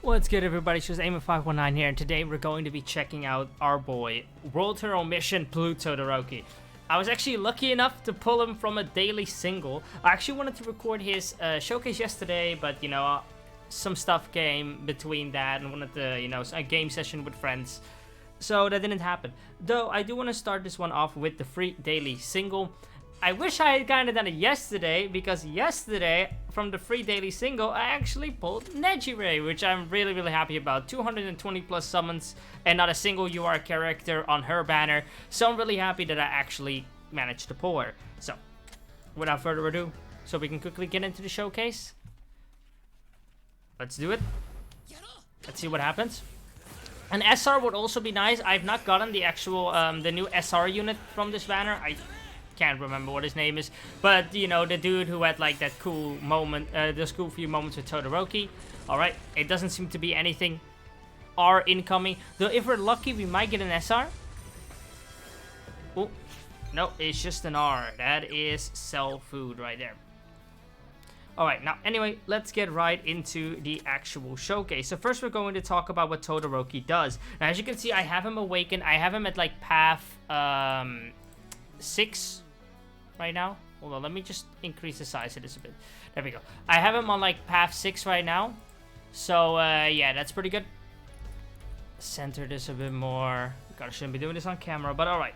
What's good, everybody? It's just Aim519 here, and today we're going to be checking out our boy, World Hero Mission Blue Todoroki. I was actually lucky enough to pull him from a daily single. I actually wanted to record his showcase yesterday, but, you know, some stuff came between that and wanted to, you know, a game session with friends. So that didn't happen. Though, I do want to start this one off with the free daily single. I wish I had kind of done it yesterday, because yesterday, from the free daily single, I actually pulled Nejire, which I'm really happy about. 220 plus summons, and not a single UR character on her banner. So I'm really happy that I actually managed to pull her. So, without further ado, so we can quickly get into the showcase. Let's do it. Let's see what happens. An SR would also be nice. I've not gotten the actual, the new SR unit from this banner. I can't remember what his name is, but you know, the dude who had like that cool moment, those cool few moments with Todoroki. All right, it doesn't seem to be anything R incoming, though. If we're lucky, we might get an SR. Oh no, it's just an R. That is sell food right there. All right, now anyway, let's get right into the actual showcase. So first we're going to talk about what Todoroki does. Now, as you can see, I have him awakened. I have him at like path 6 right now. Hold on, let me just increase the size of this a bit. There we go. I have him on like path 6 right now. So yeah, that's pretty good. Center this a bit more. God, I shouldn't be doing this on camera, but all right.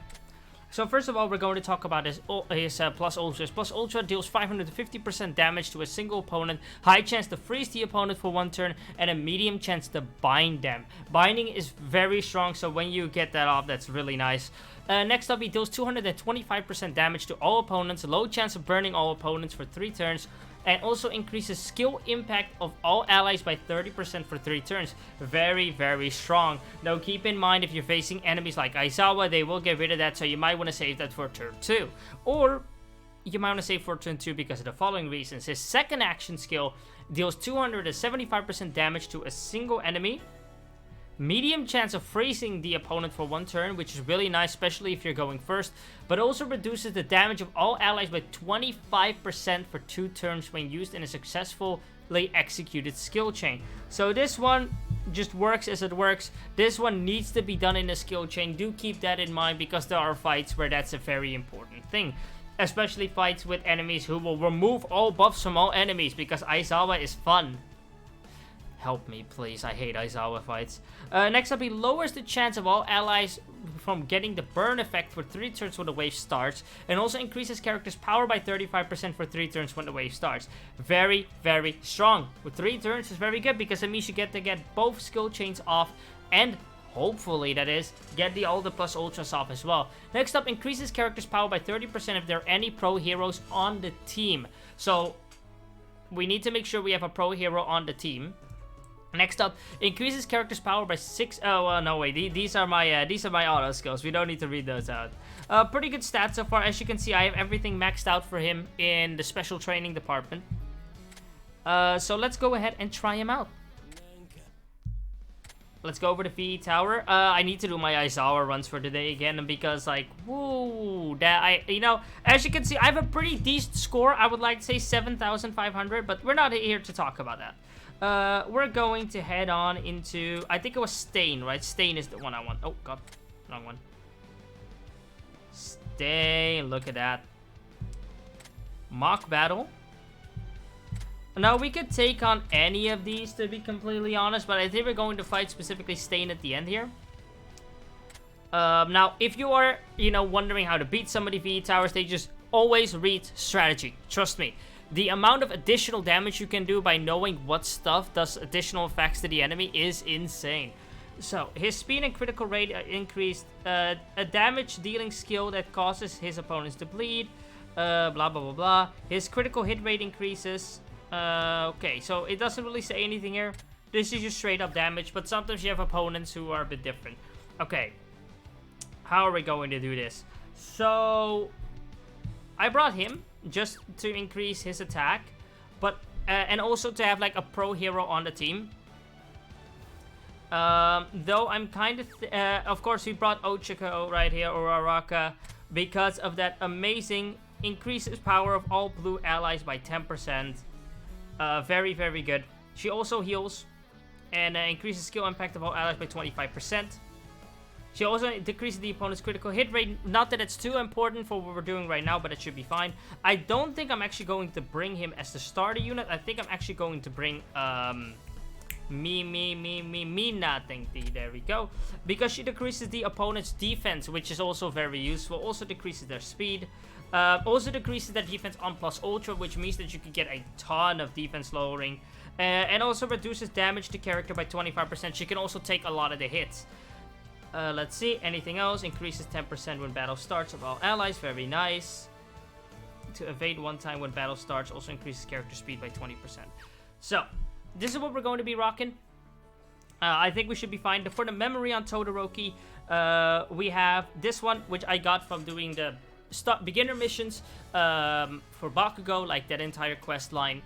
So first of all, we're going to talk about his Plus Ultra. Plus Ultra deals 550% damage to a single opponent, high chance to freeze the opponent for 1 turn, and a medium chance to bind them. Binding is very strong, so when you get that off, that's really nice. Next up, he deals 225% damage to all opponents, low chance of burning all opponents for 3 turns, and also increases skill impact of all allies by 30% for 3 turns. Very strong. Now keep in mind, if you're facing enemies like Aizawa, they will get rid of that, so you might want to save that for turn 2. Or you might want to save for turn 2 because of the following reasons. His second action skill deals 275% damage to a single enemy, medium chance of freezing the opponent for 1 turn, which is really nice, especially if you're going first, but also reduces the damage of all allies by 25% for 2 turns when used in a successfully executed skill chain. So this one just works as it works. This one needs to be done in a skill chain. Do keep that in mind, because there are fights where that's a very important thing. Especially fights with enemies who will remove all buffs from all enemies, because Aizawa is fun. Help me, please. I hate Aizawa fights. Next up, he lowers the chance of all allies from getting the burn effect for 3 turns when the wave starts, and also increases character's power by 35% for 3 turns when the wave starts. Very strong. With 3 turns is very good, because it means you get to get both skill chains off, and hopefully, that is, get all the plus ultras off as well. Next up, increases character's power by 30% if there are any pro heroes on the team. So we need to make sure we have a pro hero on the team. Next up, increases character's power by 6. Oh, no, wait. These are my auto skills. We don't need to read those out. Pretty good stats so far. As you can see, I have everything maxed out for him in the special training department. So let's go ahead and try him out. Let's go over to VE Tower. I need to do my Aizawa runs for today again, because like, woo, that you know, as you can see, I have a pretty decent score. I would like to say 7,500, but we're not here to talk about that. We're going to head on into, I think it was Stain, right? Stain is the one I want. Oh, God. Wrong one. Stain. Look at that. Mock Battle. Now, we could take on any of these, to be completely honest, but I think we're going to fight specifically Stain at the end here. Now, if you are, you know, wondering how to beat somebody VE Towers, they just always read strategy. Trust me. The amount of additional damage you can do by knowing what stuff does additional effects to the enemy is insane. So, his speed and critical rate are increased. A damage dealing skill that causes his opponents to bleed. Blah. His critical hit rate increases. Okay, so it doesn't really say anything here. This is just straight up damage, but sometimes you have opponents who are a bit different. Okay, how are we going to do this? So, I brought him just to increase his attack, but and also to have like a pro hero on the team. Though I'm kind of course we brought Ochako right here, or Araka, because of that amazing increases power of all blue allies by 10%. Very good. She also heals And increases skill impact of all allies by 25%. She also decreases the opponent's critical hit rate. Not that it's too important for what we're doing right now, but it should be fine. I don't think I'm actually going to bring him as the starter unit. I think I'm actually going to bring Mina. There we go. Because she decreases the opponent's defense, which is also very useful. Also decreases their speed. Also decreases their defense on plus ultra, which means that you can get a ton of defense lowering. And also reduces damage to character by 25%. She can also take a lot of the hits. Let's see, anything else? Increases 10% when battle starts of all allies, very nice. To evade one time when battle starts, also increases character speed by 20%. So, this is what we're going to be rocking. I think we should be fine. For the memory on Todoroki, we have this one, which I got from doing the beginner missions for Bakugo, like that entire quest line.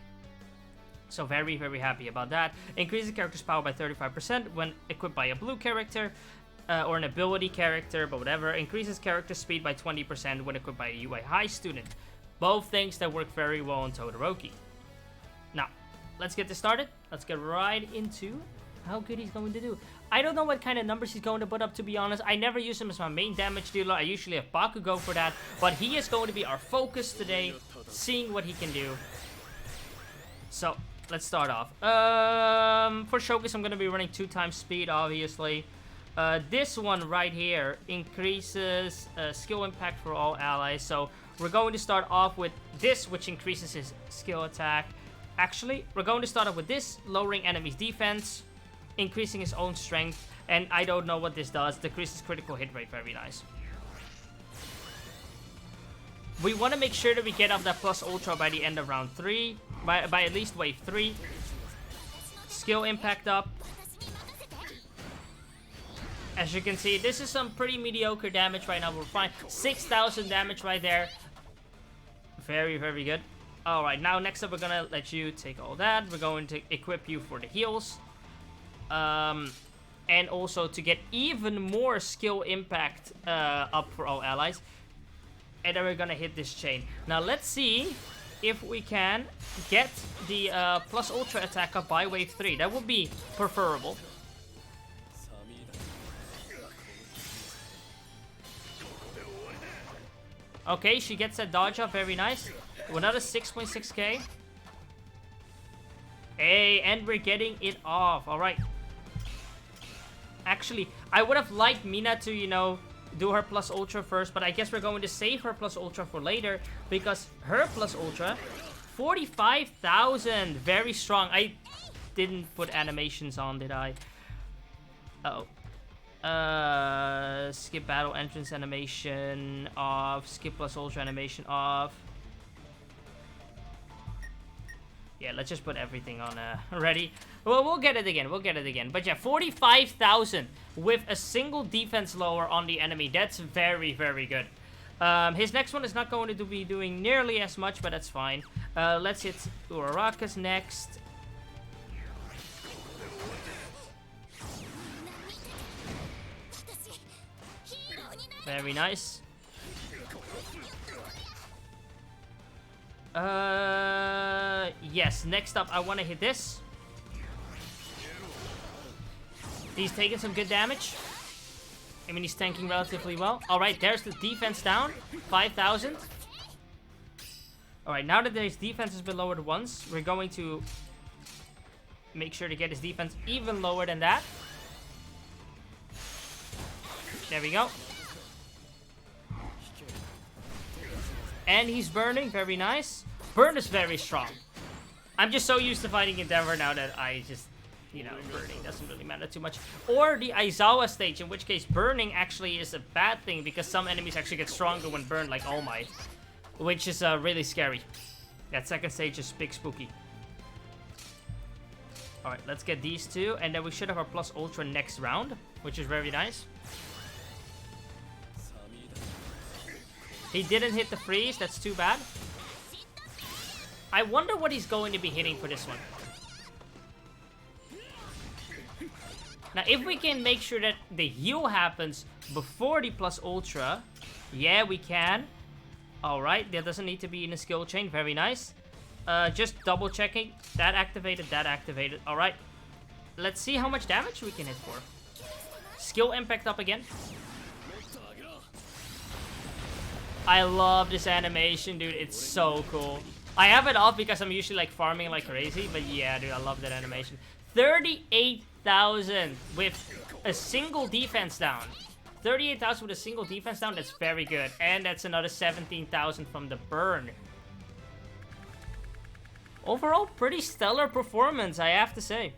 So very, very happy about that. Increases character's power by 35% when equipped by a blue character. Or an ability character, but whatever. Increases character speed by 20% when equipped by a UI high student. Both things that work very well on Todoroki. Now, let's get this started. Let's get right into how good he's going to do. I don't know what kind of numbers he's going to put up, to be honest. I never use him as my main damage dealer. I usually have Bakugo for that. But he is going to be our focus today, seeing what he can do. So, let's start off. For Showcase, I'm going to be running 2 times speed, obviously. This one right here increases skill impact for all allies. So we're going to start off with this, which increases his skill attack. Actually, we're going to start off with this, lowering enemies' defense, increasing his own strength, and I don't know what this does. Decreases critical hit rate, very nice. We want to make sure that we get up that plus ultra by the end of round 3, by at least wave 3. Skill impact up. As you can see, this is some pretty mediocre damage right now. We're fine. 6,000 damage right there. Very, very good. Alright, now next up we're gonna let you take all that. We're going to equip you for the heals. And also to get even more skill impact up for all allies. And then we're gonna hit this chain. Now let's see if we can get the plus ultra attack up by wave 3. That would be preferable. Okay, she gets that dodge up, very nice. Another 6.6k. Hey, and we're getting it off. Alright. Actually, I would have liked Mina to, you know, do her plus ultra first, but I guess we're going to save her plus ultra for later, because her plus ultra, 45,000. Very strong. I didn't put animations on, did I? Uh-oh. Skip battle entrance animation off. Skip plus ultra animation off. Yeah, let's just put everything on ready. Well, we'll get it again. We'll get it again. But yeah, 45,000 with a single defense lower on the enemy. That's very, very good. His next one is not going to be doing nearly as much, but that's fine. Let's hit Uraraka's next. Very nice. Yes, next up I want to hit this. He's taking some good damage. I mean, he's tanking relatively well. Alright, there's the defense down. 5,000. Alright, now that his defense has been lowered once, we're going to make sure to get his defense even lower than that. There we go. And he's burning, very nice. Burn is very strong. I'm just so used to fighting Endeavor now that I just, you know, burning doesn't really matter too much. Or the Aizawa stage, in which case burning actually is a bad thing because some enemies actually get stronger when burned, like All Might. Which is really scary. That second stage is big spooky. Alright, let's get these two, and then we should have our plus ultra next round, which is very nice. He didn't hit the freeze, that's too bad. I wonder what he's going to be hitting for this one. Now, if we can make sure that the heal happens before the plus ultra, yeah, we can. Alright, that doesn't need to be in a skill chain, very nice. Just double checking, that activated, alright. Let's see how much damage we can hit for. Skill impact up again. I love this animation, dude. It's so cool. I have it off because I'm usually like farming like crazy. But yeah, dude, I love that animation. 38,000 with a single defense down. 38,000 with a single defense down. That's very good. And that's another 17,000 from the burn. Overall, pretty stellar performance, I have to say.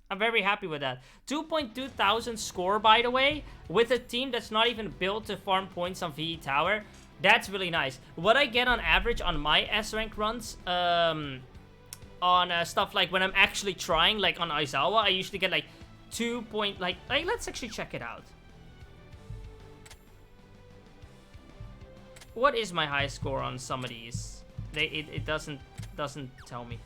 I'm very happy with that. 2.2 thousand score, by the way, with a team that's not even built to farm points on VE Tower. That's really nice. What I get on average on my S-rank runs, on stuff like when I'm actually trying, like on Aizawa, I usually get like 2 point, like let's actually check it out. What is my highest score on some of these? It doesn't tell me.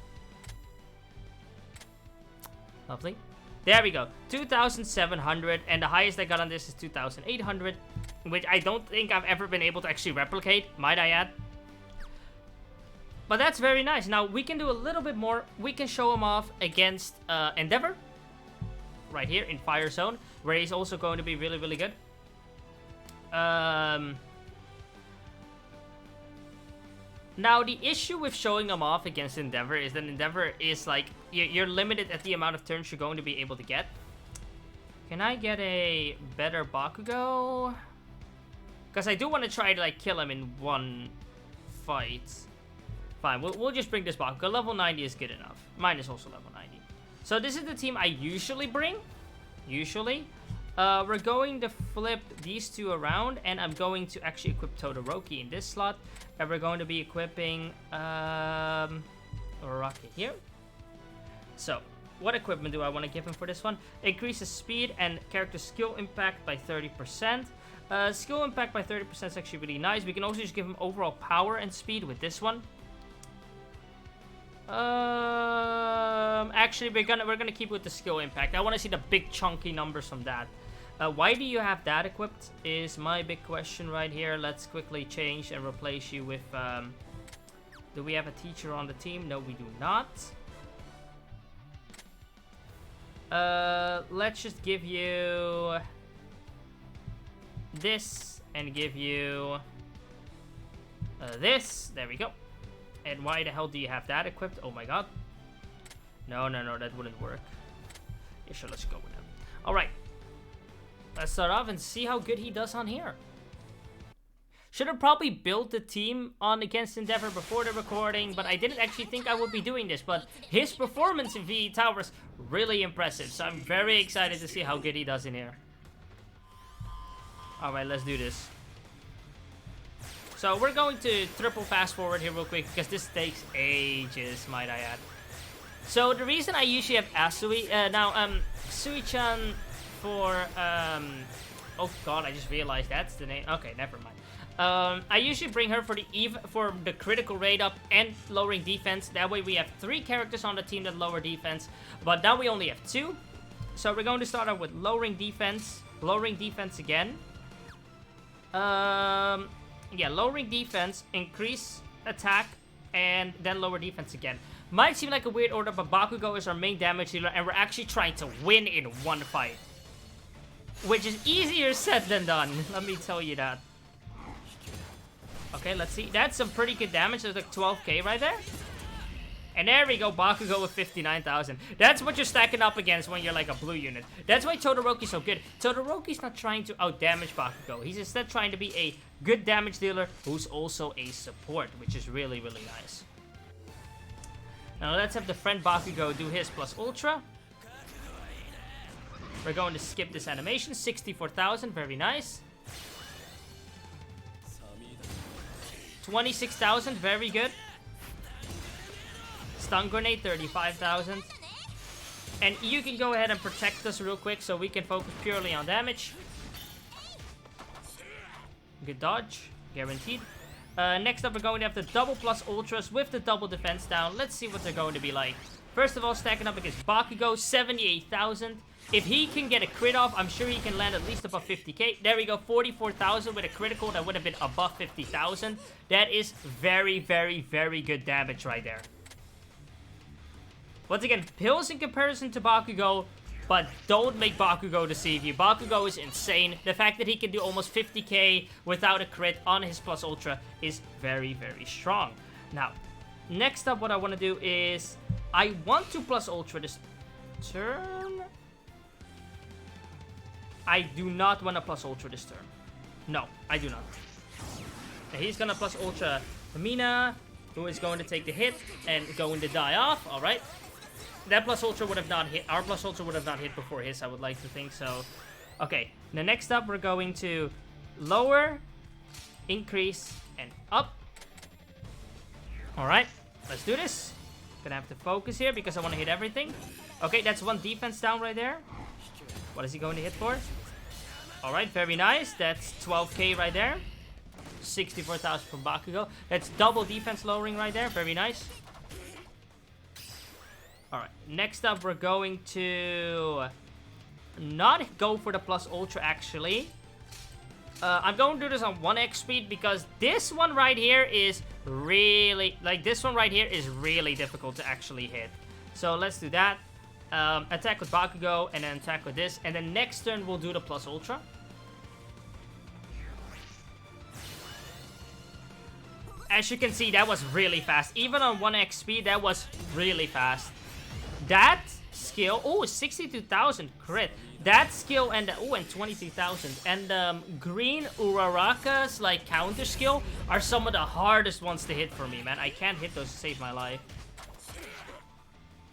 Lovely. There we go. 2,700, and the highest I got on this is 2,800, which I don't think I've ever been able to actually replicate, might I add. But that's very nice. Now, we can do a little bit more. We can show him off against Endeavor, right here in Fire Zone, where he's also going to be really, really good. Now, the issue with showing them off against Endeavor is that Endeavor is like, you're limited at the amount of turns you're going to be able to get. Can I get a better Bakugo? Because I do want to try to like kill him in one fight. Fine, we'll just bring this Bakugo. Level 90 is good enough. Mine is also level 90. So this is the team I usually bring. Usually. We're going to flip these two around, and I'm going to actually equip Todoroki in this slot. And we're going to be equipping Rocket here. So, what equipment do I want to give him for this one? Increases speed and character skill impact by 30%. Skill impact by 30% is actually really nice. We can also just give him overall power and speed with this one. Actually, we're gonna keep with the skill impact. I want to see the big chunky numbers from that. Why do you have that equipped is my big question right here. Let's quickly change and replace you with... do we have a teacher on the team? No, we do not. Let's just give you... this, and give you... this. There we go. And why the hell do you have that equipped? Oh my god. No, that wouldn't work. Yeah, sure, let's go with that. Alright. Let's start off and see how good he does on here. Should have probably built the team on against Endeavor before the recording, but I didn't actually think I would be doing this. But his performance in VE Tower is really impressive, so I'm very excited to see how good he does in here. Alright, let's do this. So we're going to triple fast forward here real quick, because this takes ages, might I add. So the reason I usually have Asui, Sui-chan for, oh god, I just realized that's the name. Okay, never mind. I usually bring her for the critical rate up and lowering defense. That way we have 3 characters on the team that lower defense, but now we only have 2. So we're going to start out with lowering defense again. Yeah, lowering defense, increase attack, and then lower defense again. Might seem like a weird order, but Bakugo is our main damage dealer, and we're actually trying to win in one fight. Which is easier said than done, let me tell you that. Okay, let's see. That's some pretty good damage. There's like 12k right there. And there we go, Bakugo with 59,000. That's what you're stacking up against when you're like a blue unit. That's why Todoroki's so good. Todoroki's not trying to outdamage Bakugo. He's instead trying to be a good damage dealer who's also a support, which is really, really nice. Now let's have the friend Bakugo do his plus Ultra. We're going to skip this animation. 64,000, very nice. 26,000, very good. Stun Grenade, 35,000. And you can go ahead and protect us real quick so we can focus purely on damage. Good dodge, guaranteed. Next up, we're going to have the double plus ultras with the double defense down. Let's see what they're going to be like. First of all, stacking up against Bakugo, 78,000. If he can get a crit off, I'm sure he can land at least above 50k. There we go, 44,000 with a critical. That would have been above 50,000. That is very, very, very good damage right there. Once again, pills in comparison to Bakugo, but don't make Bakugo deceive you. Bakugo is insane. The fact that he can do almost 50k without a crit on his Plus Ultra is very, very strong. Now, next up, what I want to do is I want to Plus Ultra this turn. I do not want to Plus Ultra this turn. No, I do not. He's gonna Plus Ultra Mina, who is going to take the hit and going to die off. All right. That Plus Ultra would have not hit. Our Plus Ultra would have not hit before his, I would like to think so. Okay, the next up, we're going to lower, increase, and up. All right, let's do this. Gonna have to focus here because I want to hit everything. Okay, that's one defense down right there. What is he going to hit for? All right, very nice. That's 12k right there. 64,000 from Bakugo. That's double defense lowering right there. Very nice. Alright, next up we're going to not go for the Plus Ultra actually. I'm going to do this on 1x speed because this one right here is really, this one right here is really difficult to actually hit. So let's do that. Attack with Bakugo and then attack with this. And then next turn we'll do the Plus Ultra. As you can see, that was really fast. Even on 1x speed, that was really fast. That skill, oh, 62,000 crit. That skill and, oh, and 23,000. And green Uraraka's, counter skill are some of the hardest ones to hit for me, man. I can't hit those to save my life.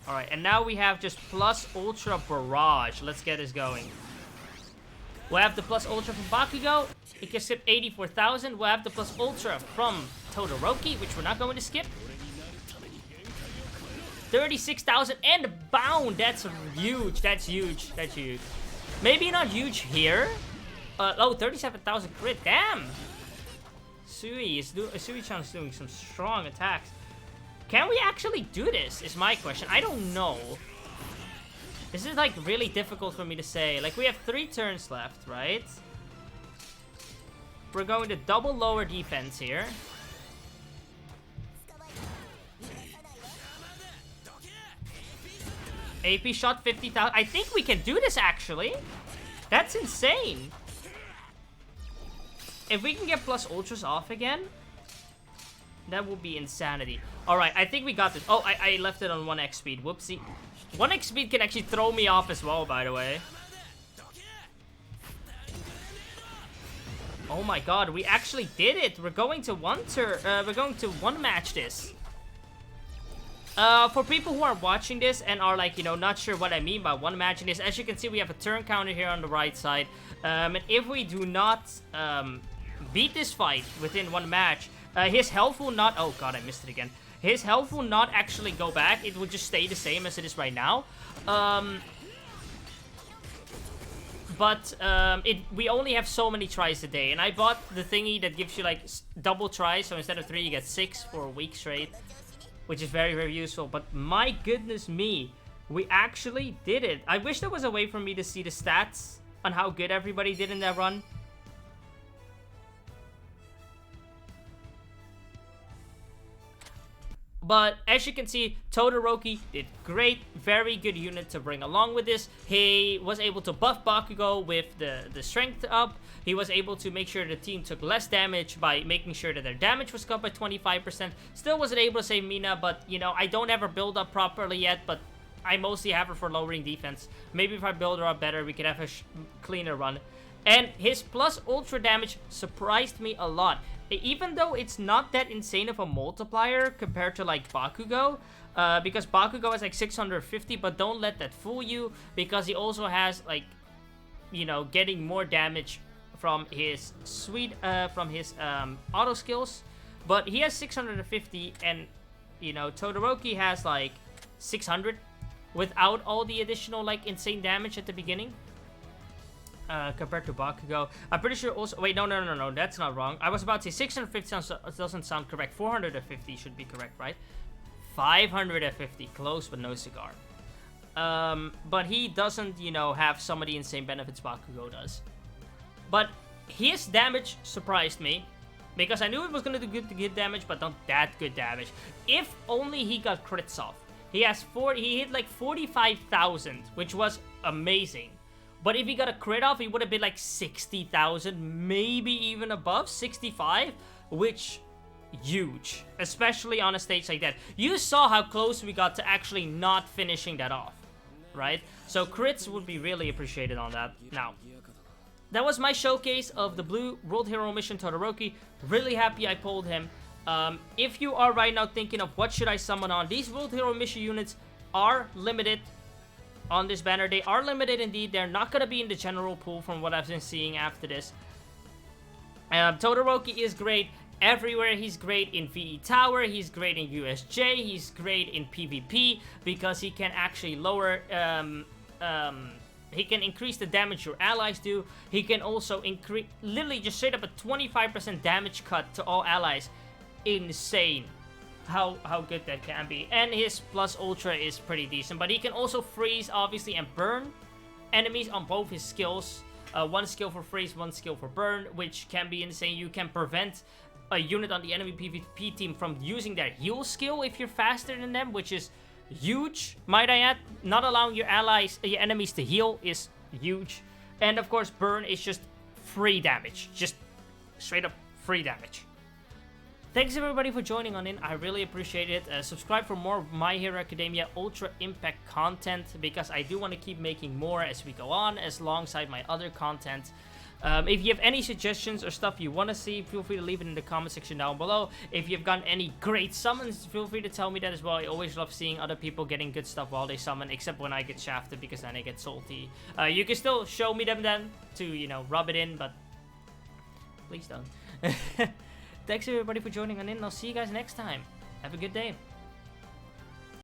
Alright, and now we have just Plus Ultra Barrage. Let's get this going. We'll have the Plus Ultra from Bakugo. It can skip 84,000. We'll have the Plus Ultra from Todoroki, which we're not going to skip. 36,000 and bound. That's huge. That's huge. That's huge. Maybe not huge here. Oh, 37,000 crit. Damn. Sui-chan is doing some strong attacks. Can we actually do this? Is my question. I don't know. This is really difficult for me to say. We have 3 turns left, right? We're going to double lower defense here. AP shot 50,000. I think we can do this actually. That's insane. If we can get Plus Ultras off again, that will be insanity. Alright, I think we got this. Oh, I left it on 1x speed. Whoopsie. 1x speed can actually throw me off as well, by the way. Oh my god, we actually did it. We're going to we're going to one match this. For people who are watching this and are not sure what I mean by one matching this, as you can see, we have a turn counter here on the right side. And if we do not beat this fight within one match, his health will not, oh god, I missed it again. His health will not actually go back. It will just stay the same as it is right now. But we only have so many tries a day. And I bought the thingy that gives you double tries. So instead of 3, you get 6 for a week straight. Which is very, very useful. But my goodness me, we actually did it. I wish there was a way for me to see the stats on how good everybody did in that run. But as you can see, Todoroki did great. Very good unit to bring along with this. He was able to buff Bakugo with the strength up. He was able to make sure the team took less damage by making sure that their damage was cut by 25%. Still wasn't able to save Mina, but, I don't ever build up properly yet, but I mostly have her for lowering defense. Maybe if I build her up better, we could have a cleaner run. And his Plus Ultra damage surprised me a lot. Even though it's not that insane of a multiplier compared to Bakugo, because Bakugo has 650, but don't let that fool you, because he also has getting more damage from his auto skills, but he has 650, and Todoroki has 600 without all the additional insane damage at the beginning. Compared to Bakugo. I'm pretty sure also... Wait, no, that's not wrong. I was about to say 650 doesn't sound correct. 450 should be correct, right? 550. Close, but no cigar. But he doesn't, have some of the insane benefits Bakugo does. But his damage surprised me. Because I knew it was going to do good damage, but not that good damage. If only he got crits off. He hit like 45,000, which was amazing. But if he got a crit off, he would have been like 60,000, maybe even above 65, which huge, especially on a stage like that. You saw how close we got to actually not finishing that off, right? So crits would be really appreciated on that. Now, that was my showcase of the Blue World Hero Mission Todoroki. Really happy I pulled him. If you are right now thinking of what should I summon on, these World Hero Mission units are limited on this banner. They are limited indeed. They're not going to be in the general pool from what I've been seeing after this. Todoroki is great everywhere. He's great in VE Tower. He's great in USJ. He's great in PvP because he can actually lower... he can increase the damage your allies do. He can also increase... Literally just straight up a 25% damage cut to all allies. Insane how good that can be. And his plus ultra is pretty decent, but he can also freeze obviously and burn enemies on both his skills. One skill for freeze, one skill for burn, which can be insane. You can prevent a unit on the enemy PvP team from using their heal skill if you're faster than them, which is huge, might I add. Not allowing your enemies to heal is huge. And of course burn is just free damage, just straight up free damage. Thanks everybody for joining on in. I really appreciate it. Subscribe for more My Hero Academia Ultra Impact content because I do want to keep making more as we go on, as alongside my other content. If you have any suggestions or stuff you want to see, feel free to leave it in the comment section down below. If you've gotten any great summons, feel free to tell me that as well. I always love seeing other people getting good stuff while they summon, except when I get shafted because then I get salty. You can still show me them then to, you know, rub it in, but please don't. Thanks everybody for joining on in. I'll see you guys next time. Have a good day.